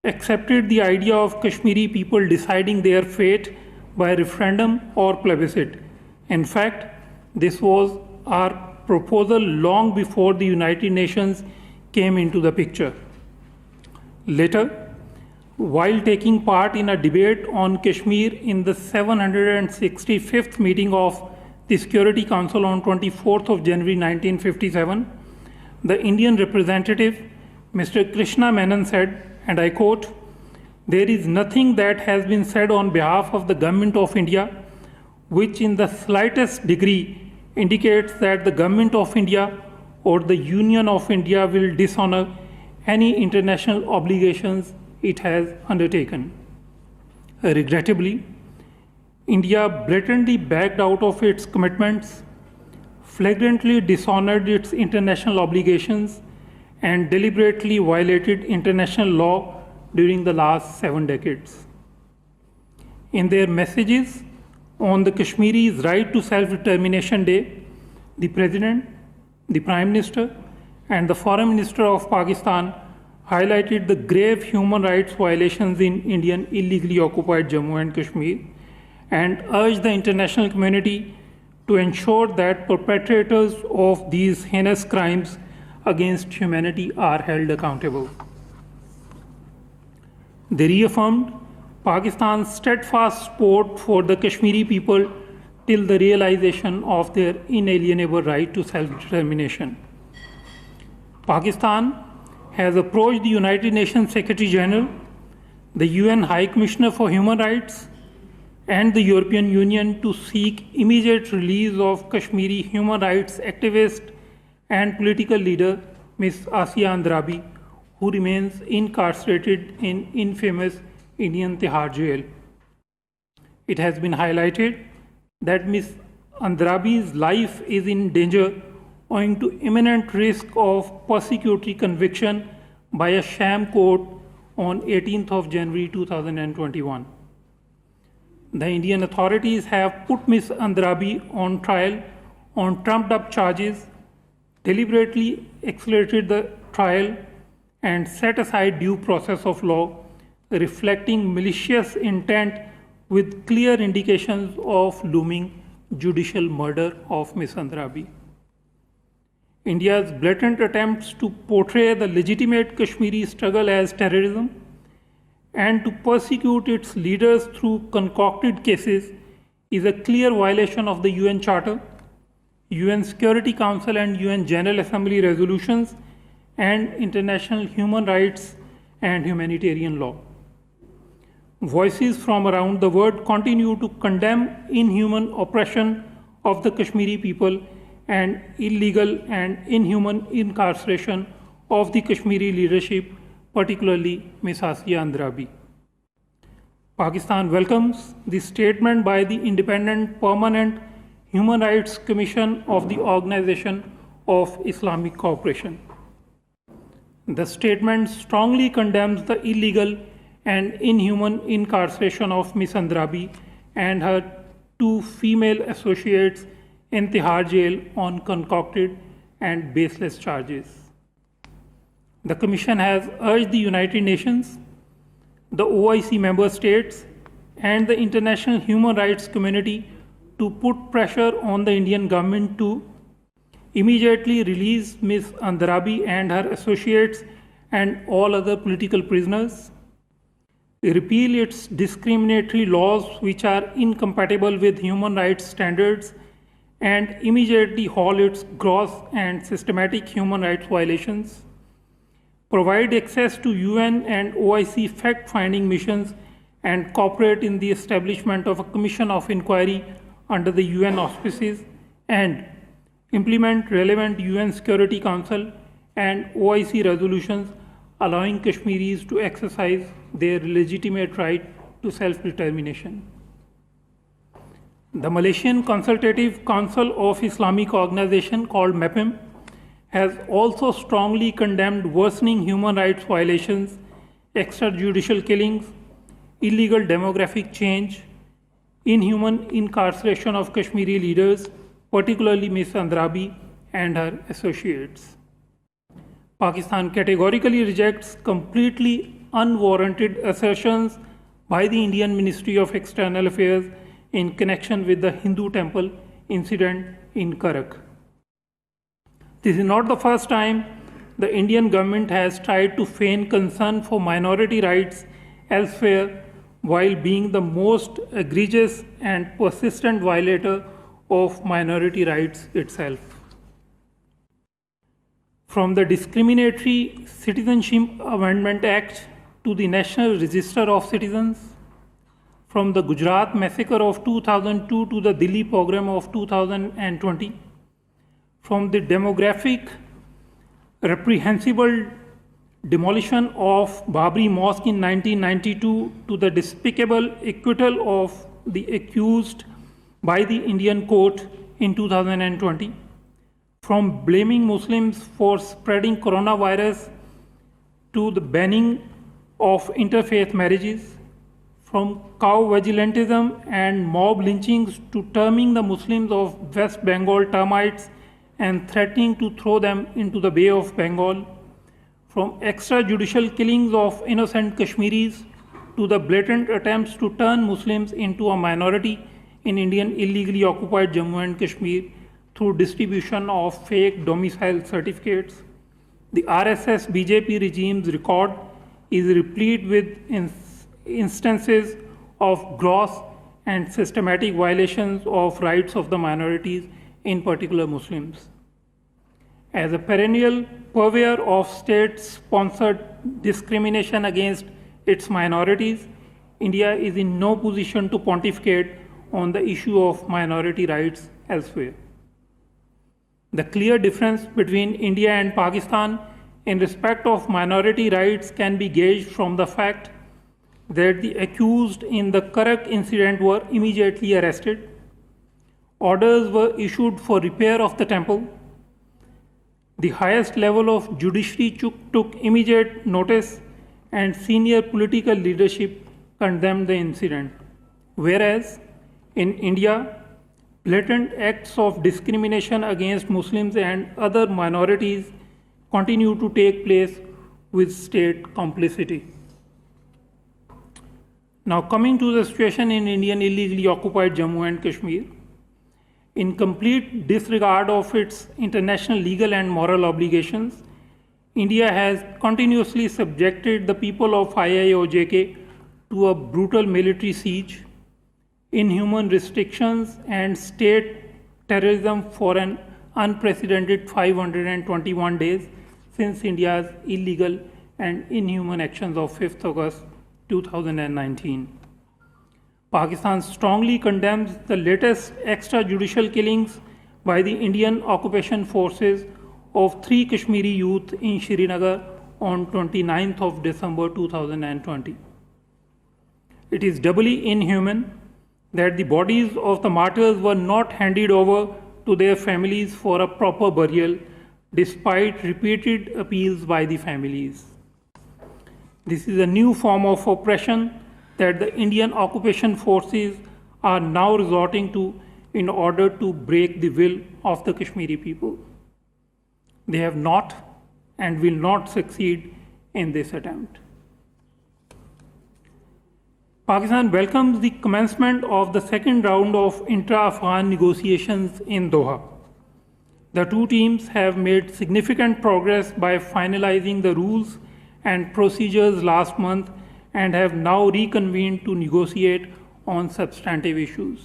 accepted the idea of Kashmiri people deciding their fate by referendum or plebiscite. In fact, this was our proposal long before the United Nations came into the picture. Later, while taking part in a debate on Kashmir in the 765th meeting of the Security Council on 24th of January 1957, the Indian representative, Mr. Krishna Menon, said, and I quote, "There is nothing that has been said on behalf of the Government of India which in the slightest degree indicates that the Government of India or the Union of India will dishonor any international obligations it has undertaken." Regrettably, India blatantly backed out of its commitments, flagrantly dishonored its international obligations, and deliberately violated international law during the last 7 decades. In their messages on the Kashmiris' right to self-determination day, the President, the Prime Minister, and the Foreign Minister of Pakistan highlighted the grave human rights violations in Indian illegally occupied Jammu and Kashmir and urged the international community to ensure that perpetrators of these heinous crimes against humanity are held accountable. They reaffirmed Pakistan's steadfast support for the Kashmiri people till the realization of their inalienable right to self-determination. Pakistan has approached the United Nations Secretary General, the UN High Commissioner for Human Rights, and the European Union to seek immediate release of Kashmiri human rights activist and political leader Ms. Asia Andrabi, who remains incarcerated in infamous Indian Tihar jail. It has been highlighted that Ms. Andrabi's life is in danger owing to imminent risk of persecutory conviction by a sham court on 18th of January 2021. The Indian authorities have put Ms. Andrabi on trial on trumped-up charges, deliberately accelerated the trial, and set aside due process of law, reflecting malicious intent with clear indications of looming judicial murder of Ms. Andrabi. India's blatant attempts to portray the legitimate Kashmiri struggle as terrorism and to persecute its leaders through concocted cases is a clear violation of the UN Charter, UN Security Council and UN General Assembly resolutions, and international human rights and humanitarian law. Voices from around the world continue to condemn inhuman oppression of the Kashmiri people and illegal and inhuman incarceration of the Kashmiri leadership, particularly Ms. Asia Andrabi. Pakistan welcomes the statement by the Independent Permanent Human Rights Commission of the Organization of Islamic Cooperation. The statement strongly condemns the illegal and inhuman incarceration of Ms. Andrabi and her 2 female associates in Tihar jail on concocted and baseless charges. The Commission has urged the United Nations, the OIC member states, and the international human rights community to put pressure on the Indian government to immediately release Ms. Andrabi and her associates and all other political prisoners, repeal its discriminatory laws which are incompatible with human rights standards, and immediately halt its gross and systematic human rights violations, provide access to UN and OIC fact-finding missions, and cooperate in the establishment of a commission of inquiry under the UN auspices, and implement relevant UN Security Council and OIC resolutions allowing Kashmiris to exercise their legitimate right to self-determination. The Malaysian Consultative Council of Islamic Organization, called MEPIM, has also strongly condemned worsening human rights violations, extrajudicial killings, illegal demographic change, inhuman incarceration of Kashmiri leaders, particularly Ms. Andrabi and her associates. Pakistan categorically rejects completely unwarranted assertions by the Indian Ministry of External Affairs in connection with the Hindu temple incident in Karak. This is not the first time the Indian government has tried to feign concern for minority rights elsewhere while being the most egregious and persistent violator of minority rights itself. From the Discriminatory Citizenship Amendment Act to the National Register of Citizens, from the Gujarat massacre of 2002 to the Delhi pogrom of 2020, from the demographic reprehensible demolition of Babri Mosque in 1992 to the despicable acquittal of the accused by the Indian court in 2020, from blaming Muslims for spreading coronavirus to the banning of interfaith marriages, from cow vigilantism and mob lynchings to terming the Muslims of West Bengal termites and threatening to throw them into the Bay of Bengal, from extrajudicial killings of innocent Kashmiris to the blatant attempts to turn Muslims into a minority in Indian illegally occupied Jammu and Kashmir through distribution of fake domicile certificates. The RSS BJP regime's record is replete with instances of gross and systematic violations of rights of the minorities, in particular Muslims. As a perennial purveyor of state-sponsored discrimination against its minorities, India is in no position to pontificate on the issue of minority rights elsewhere. The clear difference between India and Pakistan in respect of minority rights can be gauged from the fact that the accused in the Karak incident were immediately arrested. Orders were issued for repair of the temple. The highest level of judiciary took immediate notice and senior political leadership condemned the incident. Whereas in India, blatant acts of discrimination against Muslims and other minorities continue to take place with state complicity. Now coming to the situation in Indian illegally occupied Jammu and Kashmir, in complete disregard of its international legal and moral obligations, India has continuously subjected the people of IIOJK to a brutal military siege, inhuman restrictions, and state terrorism for an unprecedented 521 days since India's illegal and inhuman actions of 5th August 2019. Pakistan strongly condemns the latest extrajudicial killings by the Indian occupation forces of 3 Kashmiri youth in Srinagar on 29th of December 2020. It is doubly inhuman that the bodies of the martyrs were not handed over to their families for a proper burial despite repeated appeals by the families. This is a new form of oppression that the Indian occupation forces are now resorting to in order to break the will of the Kashmiri people. They have not and will not succeed in this attempt. Pakistan welcomes the commencement of the second round of intra-Afghan negotiations in Doha. The two teams have made significant progress by finalizing the rules and procedures last month and have now reconvened to negotiate on substantive issues.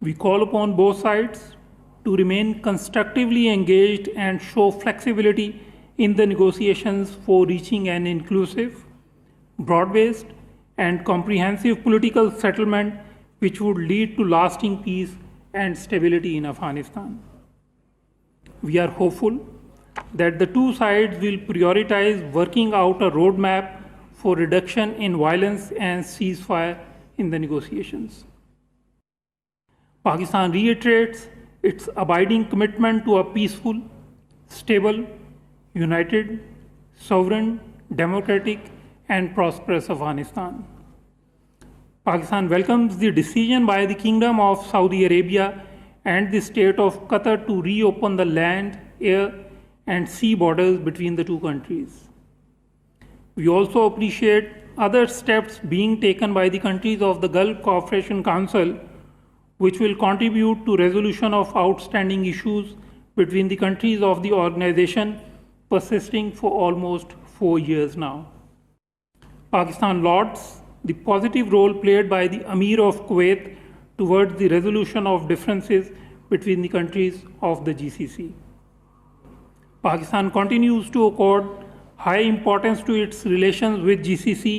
We call upon both sides to remain constructively engaged and show flexibility in the negotiations for reaching an inclusive, broad-based, and comprehensive political settlement which would lead to lasting peace and stability in Afghanistan. We are hopeful that the two sides will prioritize working out a roadmap for reduction in violence and ceasefire in the negotiations. Pakistan reiterates its abiding commitment to a peaceful, stable, united, sovereign, democratic, and prosperous Afghanistan. Pakistan welcomes the decision by the Kingdom of Saudi Arabia and the State of Qatar to reopen the land, air, and sea borders between the two countries. We also appreciate other steps being taken by the countries of the Gulf Cooperation Council, which will contribute to resolution of outstanding issues between the countries of the organization, persisting for almost 4 years now. Pakistan lauds the positive role played by the Amir of Kuwait towards the resolution of differences between the countries of the GCC. Pakistan continues to accord high importance to its relations with GCC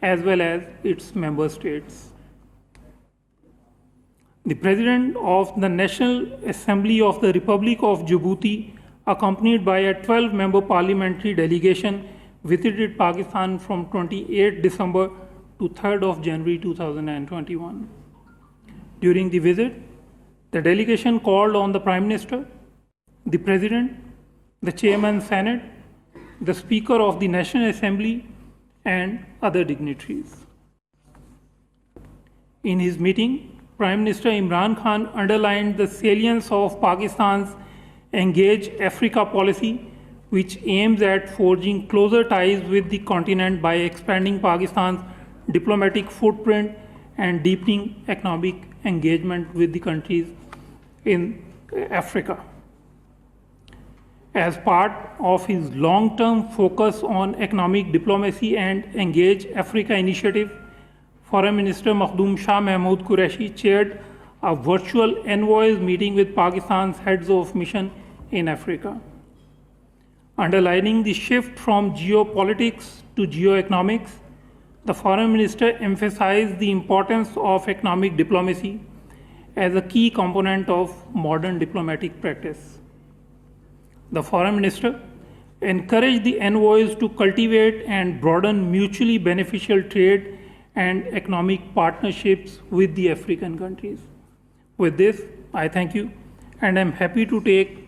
as well as its member states. The President of the National Assembly of the Republic of Djibouti, accompanied by a 12-member parliamentary delegation, visited Pakistan from 28 December to 3rd of January 2021. During the visit, the delegation called on the Prime Minister, the President, the Chairman Senate, the Speaker of the National Assembly, and other dignitaries. In his meeting, Prime Minister Imran Khan underlined the salience of Pakistan's Engage Africa policy, which aims at forging closer ties with the continent by expanding Pakistan's diplomatic footprint and deepening economic engagement with the countries in Africa. As part of his long-term focus on economic diplomacy and Engage Africa initiative, Foreign Minister Makhdoom Shah Mahmood Qureshi chaired a virtual envoys meeting with Pakistan's heads of mission in Africa. Underlining the shift from geopolitics to geoeconomics, the Foreign Minister emphasized the importance of economic diplomacy as a key component of modern diplomatic practice. The Foreign Minister encouraged the envoys to cultivate and broaden mutually beneficial trade and economic partnerships with the African countries. With this, I thank you, and I'm happy to take